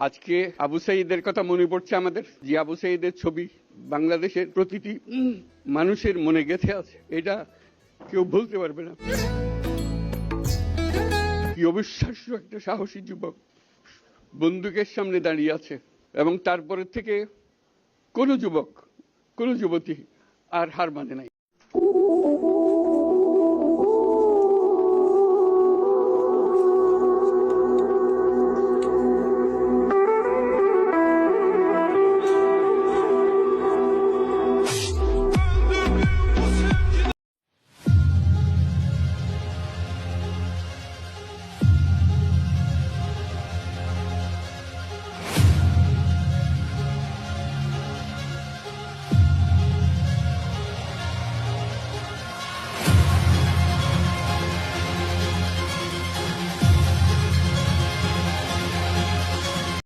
আজকে আবু সাঈদের কথা মনে পড়ছে আমাদের, যে আবু সাঈদের ছবি বাংলাদেশের প্রতিটি মানুষের মনে গেঁথে আছে, এটা কেউ ভুলতে পারবে না। কি অবিশ্বাস্য একটা সাহসী যুবক বন্দুকের সামনে দাঁড়িয়ে আছে, এবং তারপরে থেকে কোনো যুবক, কোনো যুবতী আর হার মানে নাই।